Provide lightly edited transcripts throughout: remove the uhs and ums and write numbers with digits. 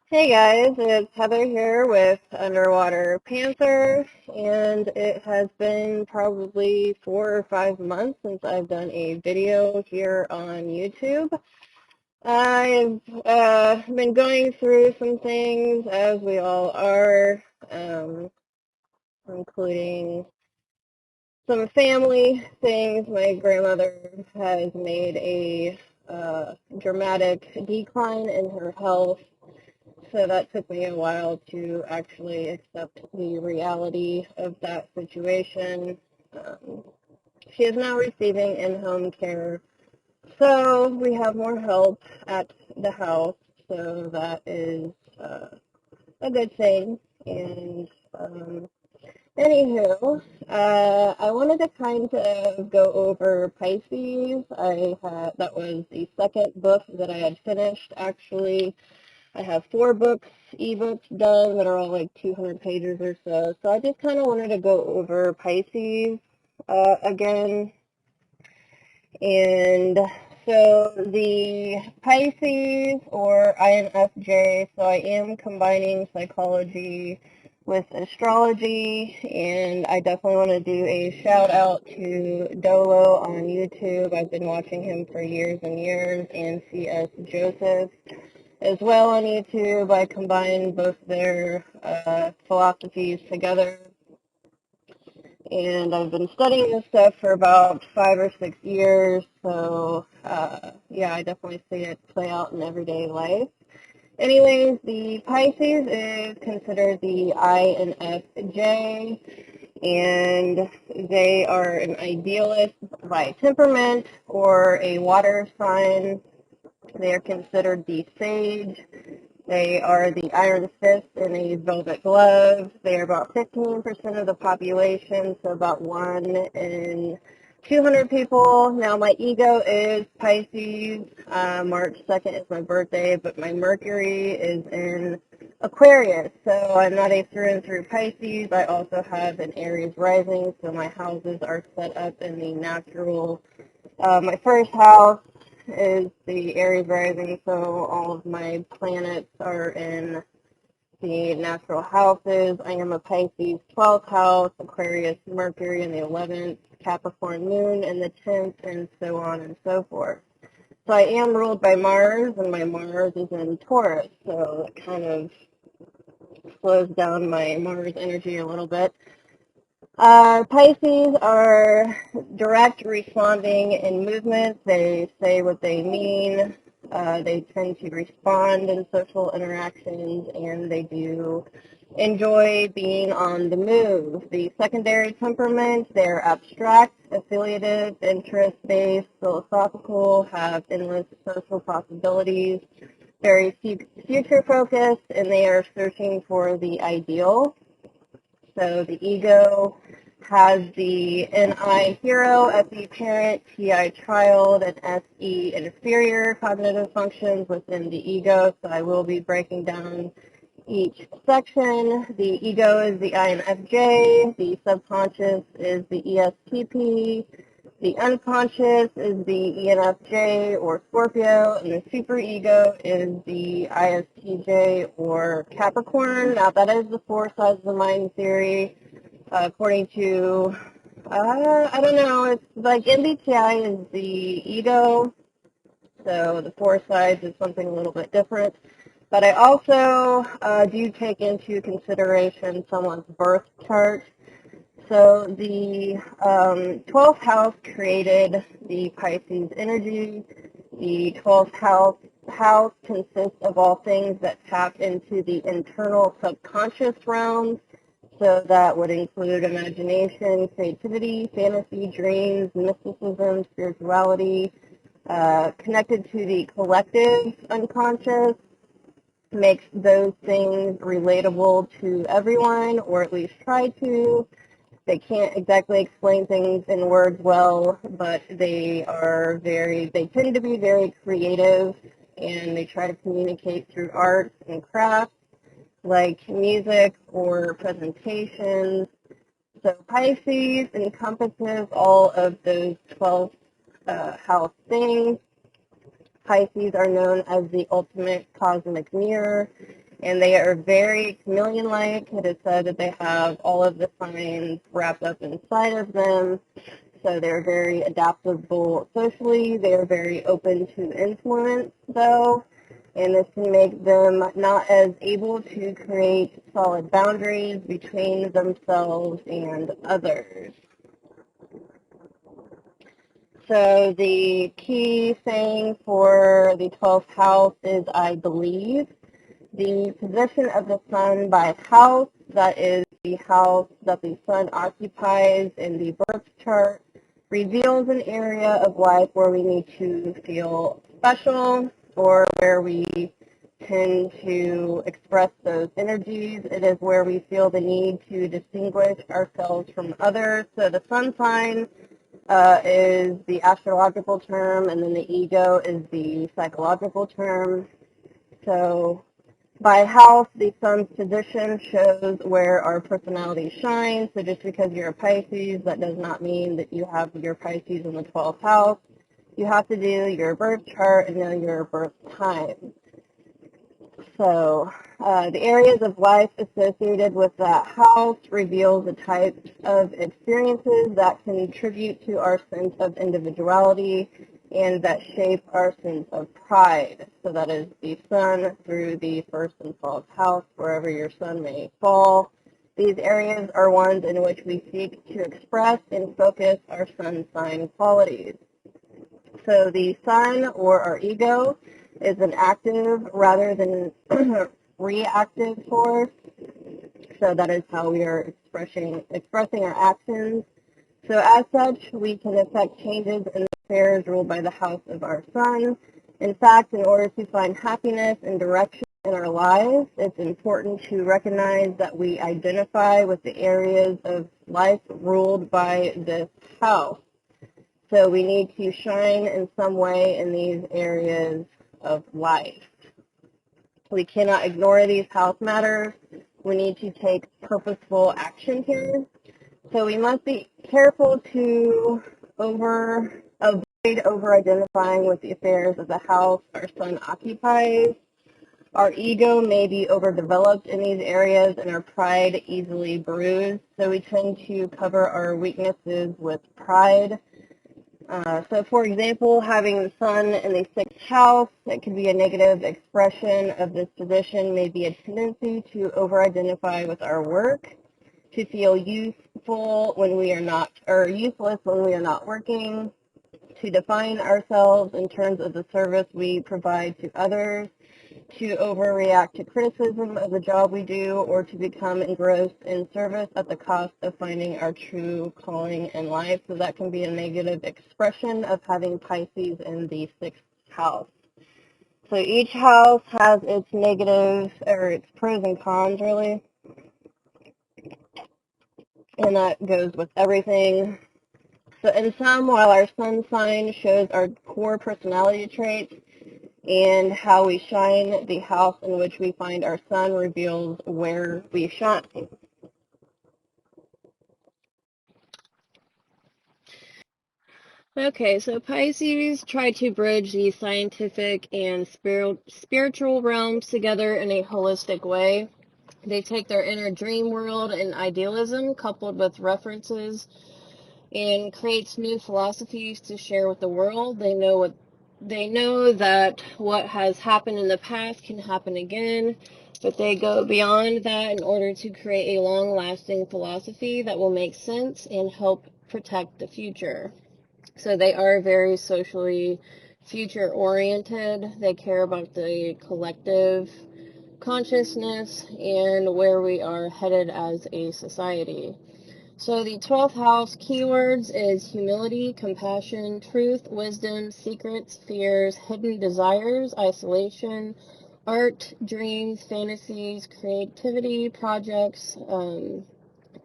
Hey guys, it's Heather here with Underwater Panther, and it has been probably 4 or 5 months since I've done a video here on YouTube. I've been going through some things, as we all are, um, including some family things. My grandmother has made a dramatic decline in her health. So that took me a while to actually accept the reality of that situation. Um, she is now receiving in-home care, so we have more help at the house, so that is a good thing. And anywho, I wanted to kind of go over Pisces. That was the second book that I had finished actually. I have 4 ebooks done that are all like 200 pages or so. So I just kind of wanted to go over Pisces again. And so the Pisces or INFJ, so I am combining psychology with astrology, and I definitely want to do a shout out to Dolo on YouTube. I've been watching him for years and years, and CS Joseph as well on YouTube. I combine both their philosophies together, and I've been studying this stuff for about 5 or 6 years. So yeah, I definitely see it play out in everyday life. Anyways, the Pisces is considered the INFJ, and they are an idealist by temperament or a water sign. They are considered the sage. They are the iron fist in a velvet glove. They are about 15% of the population, so about 1 in 200 people. Now, my ego is Pisces. March 2nd is my birthday, but my Mercury is in Aquarius, so I'm not a through and through Pisces. I also have an Aries rising, so my houses are set up in the natural. My first house is the Aries rising, so all of my planets are in the natural houses. I am a Pisces 12th house, Aquarius Mercury in the 11th, Capricorn Moon in the 10th, and so on and so forth. So I am ruled by Mars, and my Mars is in Taurus, so it kind of slows down my Mars energy a little bit. Pisces are direct, responding in movements. They say what they mean. They tend to respond in social interactions, and they do enjoy being on the move. The secondary temperament, they're abstract, affiliative, interest-based, philosophical, have endless social possibilities, very future-focused, and they are searching for the ideal. So the ego has the NI hero, FE parent, TI child, and SE inferior cognitive functions within the ego. So I will be breaking down each section. The ego is the INFJ, the subconscious is the ESTP, the unconscious is the ENFJ or Scorpio, and the superego is the ISTJ or Capricorn. Now, that is the 4 sides of the mind theory, according to, I don't know, it's like MBTI is the ego, so the 4 sides is something a little bit different. But I also do take into consideration someone's birth chart. So the 12th house created the Pisces energy. The 12th house consists of all things that tap into the internal subconscious realms. So that would include imagination, creativity, fantasy, dreams, mysticism, spirituality, connected to the collective unconscious, makes those things relatable to everyone, or at least try to. They can't exactly explain things in words well, but they tend to be very creative, and they try to communicate through art and crafts, like music or presentations. So Pisces encompasses all of those 12 house things. Pisces are known as the ultimate cosmic mirror, And they are very chameleon-like. It is said that they have all of the signs wrapped up inside of them. So they're very adaptable socially. They are very open to influence, though, and this can make them not as able to create solid boundaries between themselves and others. So the key thing for the 12th house is I believe. The position of the sun by house, that is the house that the sun occupies in the birth chart, reveals an area of life where we need to feel special or where we tend to express those energies. It is where we feel the need to distinguish ourselves from others. So the sun sign is the astrological term, and then the ego is the psychological term. So by house, the sun's position shows where our personality shines. So just because you're a Pisces, that does not mean that you have your Pisces in the 12th house. You have to do your birth chart and know your birth time. So the areas of life associated with that house reveal the types of experiences that contribute to our sense of individuality and that shape our sense of pride. So that is the sun through the first and 12th house, wherever your sun may fall. These areas are ones in which we seek to express and focus our sun sign qualities. So the sun, or our ego, is an active rather than reactive force. So that is how we are expressing our actions. So as such, we can affect changes in the affairs ruled by the house of our sun. In fact, in order to find happiness and direction in our lives, it's important to recognize that we identify with the areas of life ruled by this house. So we need to shine in some way in these areas of life. We cannot ignore these house matters. We need to take purposeful action here. So we must be careful to avoid over-identifying with the affairs of the house our sun occupies. Our ego may be overdeveloped in these areas and our pride easily bruised. So we tend to cover our weaknesses with pride. So for example, having the sun in the 6th house, that could be a negative expression of this position, may be a tendency to over-identify with our work, to feel useful when we are not, or useless when we are not working, to define ourselves in terms of the service we provide to others, to overreact to criticism of the job we do, or to become engrossed in service at the cost of finding our true calling in life. So that can be a negative expression of having Pisces in the 6th house. So each house has its negatives, or its pros and cons, really. And that goes with everything. So in sum, while our sun sign shows our core personality traits, and how we shine, the house in which we find our sun reveals where we shine. Okay, so Pisces try to bridge the scientific and spiritual realms together in a holistic way. They take their inner dream world and idealism coupled with references and creates new philosophies to share with the world. They know that what has happened in the past can happen again, but they go beyond that in order to create a long-lasting philosophy that will make sense and help protect the future. So they are very socially future-oriented. They care about the collective consciousness and where we are headed as a society. So the 12th house keywords is humility, compassion, truth, wisdom, secrets, fears, hidden desires, isolation, art, dreams, fantasies, creativity, projects,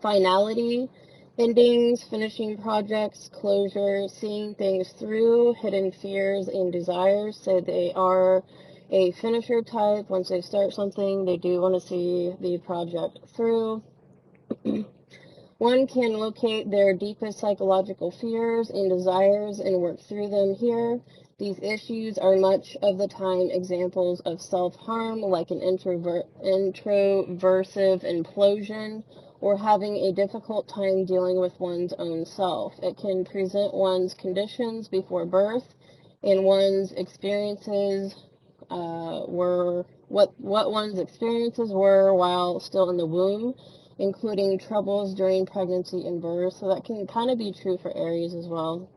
finality, endings, finishing projects, closure, seeing things through, hidden fears and desires. So they are a finisher type. Once they start something, they do want to see the project through. One can locate their deepest psychological fears and desires and work through them here. These issues are much of the time examples of self-harm, like an introversive implosion, or having a difficult time dealing with one's own self. It can present one's conditions before birth, and one's experiences were what one's experiences were while still in the womb, including troubles during pregnancy and birth. So that can kind of be true for Aries as well.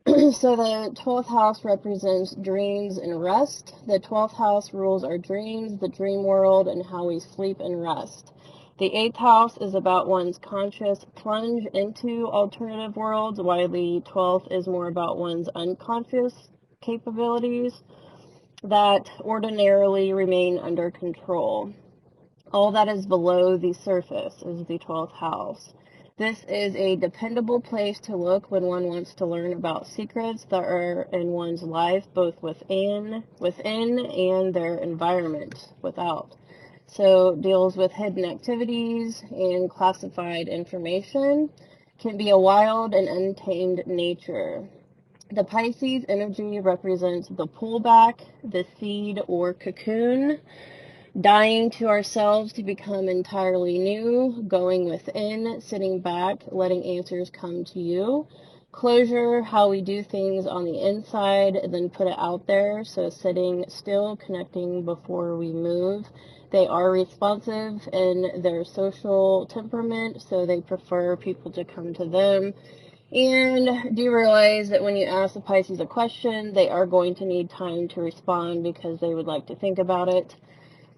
So the 12th house represents dreams and rest. The 12th house rules our dreams, the dream world, and how we sleep and rest. The 8th house is about one's conscious plunge into alternative worlds, while the 12th is more about one's unconscious capabilities that ordinarily remain under control. All that is below the surface is the 12th house. This is a dependable place to look when one wants to learn about secrets that are in one's life, both within and their environment without. So deals with hidden activities and classified information, can be a wild and untamed nature. The Pisces energy represents the pullback, the seed or cocoon, dying to ourselves to become entirely new, going within, sitting back, letting answers come to you. Closure, how we do things on the inside, then put it out there. So sitting still, connecting before we move. They are responsive in their social temperament, so they prefer people to come to them. And do realize that when you ask the Pisces a question, they are going to need time to respond because they would like to think about it.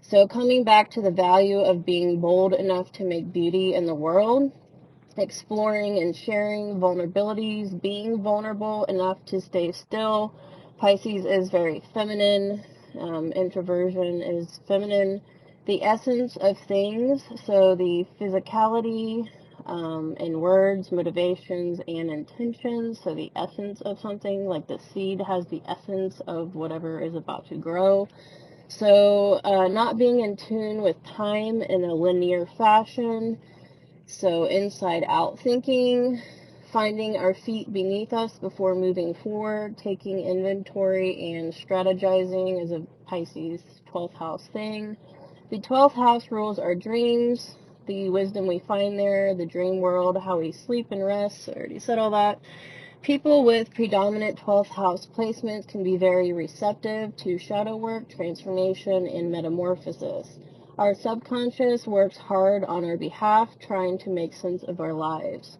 So coming back to the value of being bold enough to make beauty in the world, exploring and sharing vulnerabilities, being vulnerable enough to stay still. Pisces is very feminine. Introversion is feminine. The essence of things, so the physicality in words, motivations, and intentions. So the essence of something, like the seed has the essence of whatever is about to grow. So not being in tune with time in a linear fashion. So inside out thinking, finding our feet beneath us before moving forward, taking inventory and strategizing is a Pisces 12th house thing. The 12th house rules our dreams, the wisdom we find there, the dream world, how we sleep and rest. I already said all that. People with predominant 12th house placements can be very receptive to shadow work, transformation, and metamorphosis. Our subconscious works hard on our behalf, trying to make sense of our lives.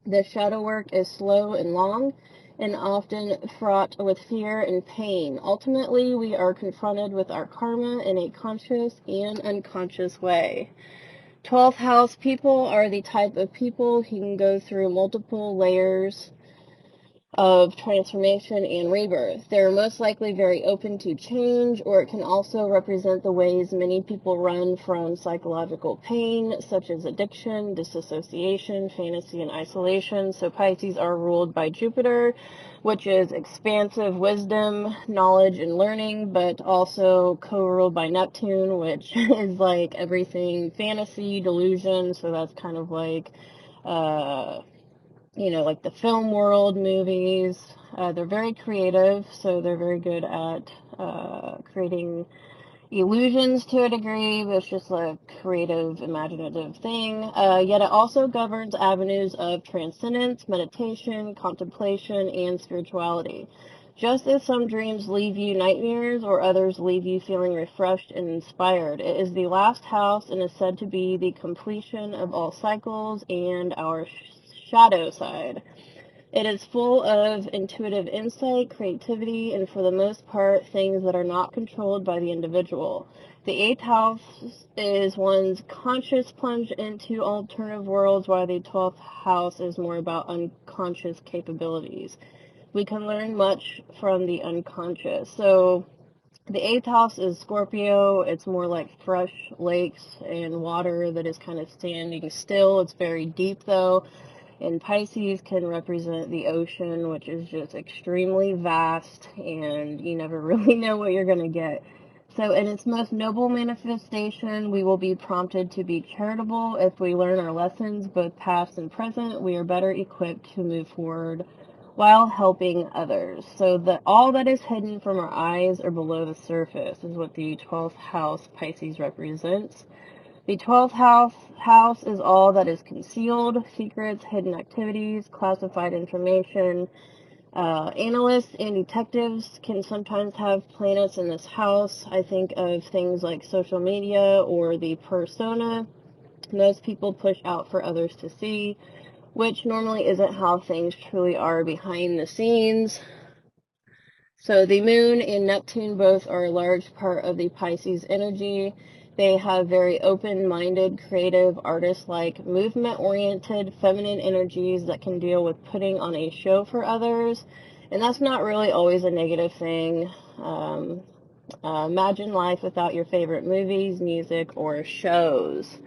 The shadow work is slow and long, and often fraught with fear and pain. Ultimately, we are confronted with our karma in a conscious and unconscious way. 12th house people are the type of people who can go through multiple layers of transformation and rebirth. They're most likely very open to change, or it can also represent the ways many people run from psychological pain, such as addiction, disassociation, fantasy, and isolation. So Pisces are ruled by Jupiter, which is expansive wisdom, knowledge, and learning, but also co-ruled by Neptune, which is like everything fantasy, delusion. So that's kind of like like the film world, movies. They're very creative, so they're very good at creating illusions to a degree, but it's just a creative, imaginative thing. Yet it also governs avenues of transcendence, meditation, contemplation, and spirituality. Just as some dreams leave you nightmares or others leave you feeling refreshed and inspired, it is the last house and is said to be the completion of all cycles and our shadow side. It is full of intuitive insight, creativity, and for the most part, things that are not controlled by the individual. The 8th house is one's conscious plunge into alternative worlds, while the 12th house is more about unconscious capabilities. We can learn much from the unconscious. So the 8th house is Scorpio. It's more like fresh lakes and water that is kind of standing still. It's very deep though. And Pisces can represent the ocean, which is just extremely vast, and you never really know what you're going to get. So in its most noble manifestation, we will be prompted to be charitable. If we learn our lessons, both past and present, we are better equipped to move forward while helping others. So that all that is hidden from our eyes or below the surface is what the 12th house Pisces represents. The 12th house is all that is concealed, secrets, hidden activities, classified information. Analysts and detectives can sometimes have planets in this house. I think of things like social media or the persona most people push out for others to see, which normally isn't how things truly are behind the scenes. So the moon and Neptune both are a large part of the Pisces energy. They have very open-minded, creative, artist-like, movement-oriented, feminine energies that can deal with putting on a show for others. And that's not really always a negative thing. Imagine life without your favorite movies, music, or shows.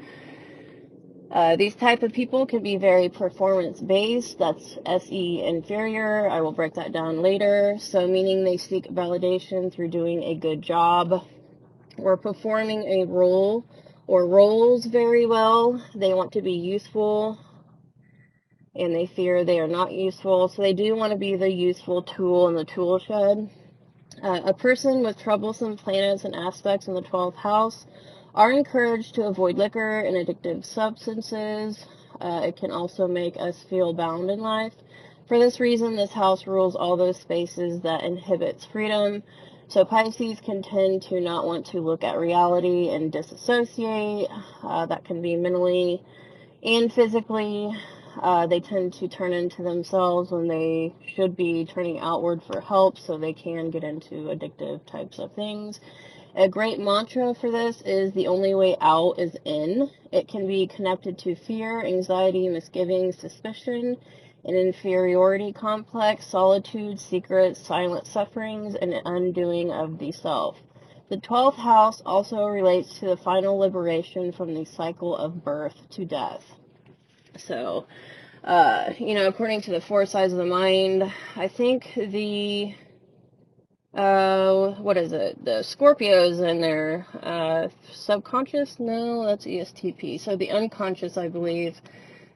These type of people can be very performance-based. That's SE inferior. I will break that down later. So meaning they seek validation through doing a good job or performing a role or roles very well. They want to be useful and they fear they are not useful. So they do want to be the useful tool in the tool shed. A person with troublesome planets and aspects in the 12th house are encouraged to avoid liquor and addictive substances. It can also make us feel bound in life. For this reason, this house rules all those spaces that inhibits freedom. So Pisces can tend to not want to look at reality and disassociate. That can be mentally and physically. They tend to turn into themselves when they should be turning outward for help, so they can get into addictive types of things. A great mantra for this is the only way out is in. It can be connected to fear, anxiety, misgivings, suspicion, an inferiority complex, solitude, secrets, silent sufferings, and an undoing of the self. The 12th house also relates to the final liberation from the cycle of birth to death. So, according to the four sides of the mind, I think the the Scorpios and their subconscious, no, that's ESTP. So the unconscious, I believe,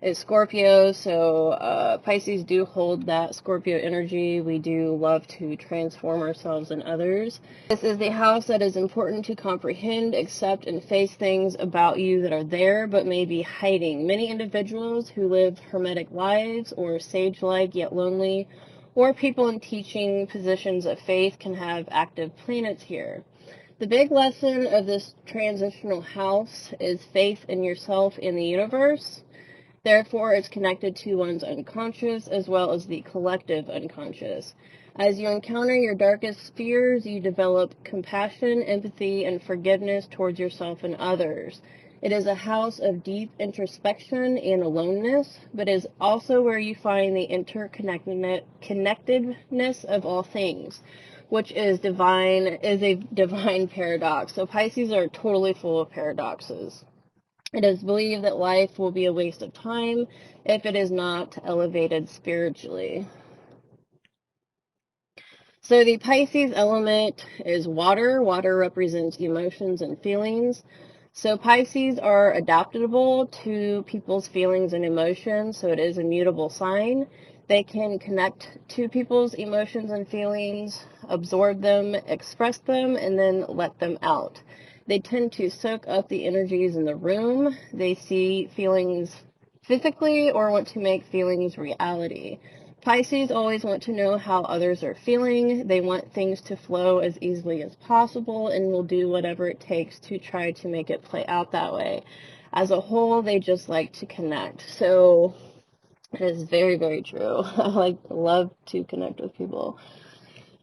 is Scorpio. So Pisces do hold that Scorpio energy. We do love to transform ourselves and others. This is the house that is important to comprehend, accept, and face things about you that are there but may be hiding. Many individuals who live hermetic lives or sage-like yet lonely, or people in teaching positions of faith can have active planets here. The big lesson of this transitional house is faith in yourself and the universe. Therefore, it's connected to one's unconscious as well as the collective unconscious. As you encounter your darkest fears, you develop compassion, empathy, and forgiveness towards yourself and others. It is a house of deep introspection and aloneness, but is also where you find the interconnectedness of all things, which is a divine paradox. So Pisces are totally full of paradoxes. It is believed that life will be a waste of time if it is not elevated spiritually. So the Pisces element is water. Water represents emotions and feelings. So Pisces are adaptable to people's feelings and emotions, so it is a mutable sign. They can connect to people's emotions and feelings, absorb them, express them, and then let them out. They tend to soak up the energies in the room. They see feelings physically or want to make feelings reality. Pisces always want to know how others are feeling. They want things to flow as easily as possible and will do whatever it takes to try to make it play out that way. As a whole, they just like to connect. So it is very, very true. I love to connect with people.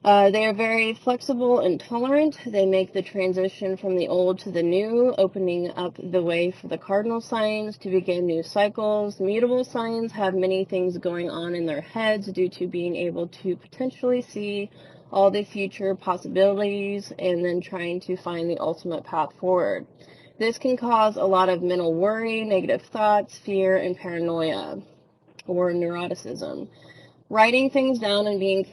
They are very flexible and tolerant. They make the transition from the old to the new, opening up the way for the cardinal signs to begin new cycles. Mutable signs have many things going on in their heads due to being able to potentially see all the future possibilities and then trying to find the ultimate path forward. This can cause a lot of mental worry, negative thoughts, fear, and paranoia, or neuroticism. Writing things down and being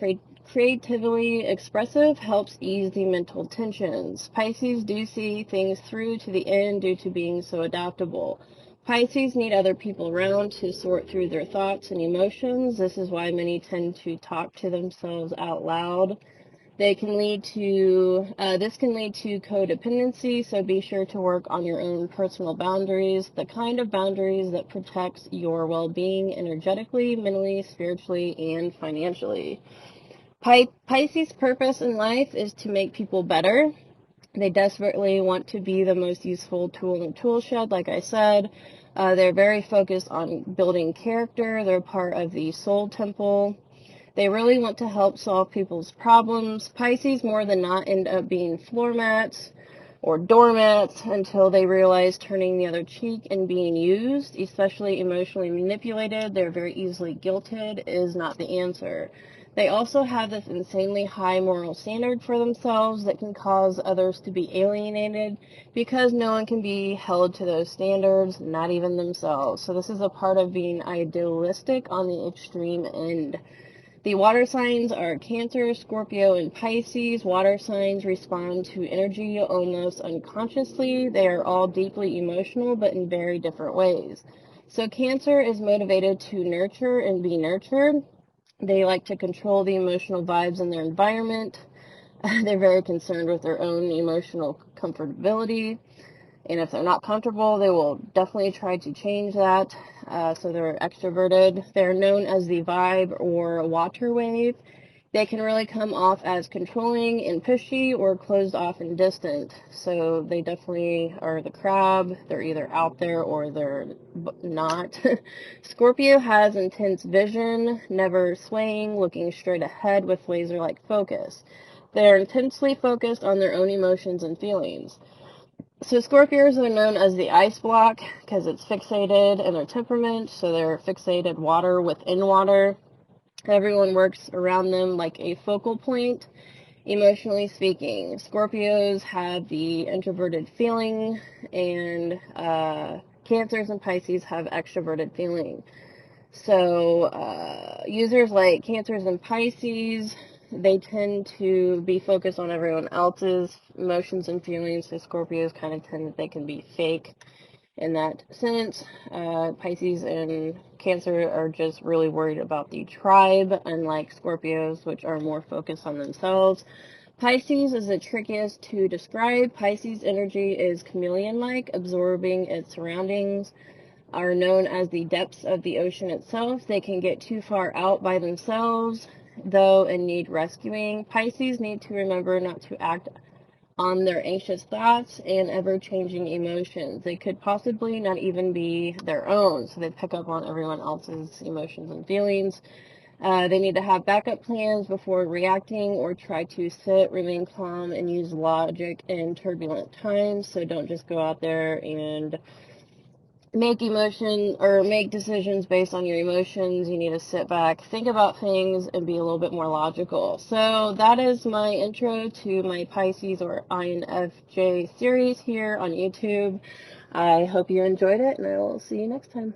creatively expressive helps ease the mental tensions. Pisces do see things through to the end due to being so adaptable. Pisces need other people around to sort through their thoughts and emotions. This is why many tend to talk to themselves out loud. This can lead to codependency, so be sure to work on your own personal boundaries, the kind of boundaries that protects your well-being energetically, mentally, spiritually, and financially. Pisces' purpose in life is to make people better. They desperately want to be the most useful tool in the tool shed, like I said. They're very focused on building character. They're part of the soul temple. They really want to help solve people's problems. Pisces more than not end up being floor mats or doormats until they realize turning the other cheek and being used, especially emotionally manipulated. They're very easily guilted is not the answer. They also have this insanely high moral standard for themselves that can cause others to be alienated because no one can be held to those standards, not even themselves. So this is a part of being idealistic on the extreme end. The water signs are Cancer, Scorpio, and Pisces. Water signs respond to energy almost unconsciously. They are all deeply emotional, but in very different ways. So Cancer is motivated to nurture and be nurtured. They like to control the emotional vibes in their environment. They're very concerned with their own emotional comfortability. And if they're not comfortable, they will definitely try to change that. So they're extroverted. They're known as the vibe or water wave. They can really come off as controlling and pushy or closed off and distant. So they definitely are the crab. They're either out there or they're not. Scorpio has intense vision, never swaying, looking straight ahead with laser-like focus. They're intensely focused on their own emotions and feelings. So Scorpios are known as the ice block because it's fixated in their temperament. So they're fixated water within water. Everyone works around them like a focal point, emotionally speaking. Scorpios have the introverted feeling, and Cancers and Pisces have extroverted feeling. So users like Cancers and Pisces, they tend to be focused on everyone else's emotions and feelings. So Scorpios kind of tend, they can be fake in that sense. Pisces and Cancer are just really worried about the tribe, unlike Scorpios, which are more focused on themselves. Pisces is the trickiest to describe. Pisces energy is chameleon-like, absorbing its surroundings, are known as the depths of the ocean itself. They can get too far out by themselves, though, and need rescuing. Pisces need to remember not to act on their anxious thoughts and ever-changing emotions. They could possibly not even be their own, so they pick up on everyone else's emotions and feelings. They need to have backup plans before reacting or try to sit, remain calm, and use logic in turbulent times. So don't just go out there and make decisions based on your emotions. You need to sit back, think about things, and be a little bit more logical. So that is my intro to my Pisces or INFJ series here on YouTube. I hope you enjoyed it, and I will see you next time.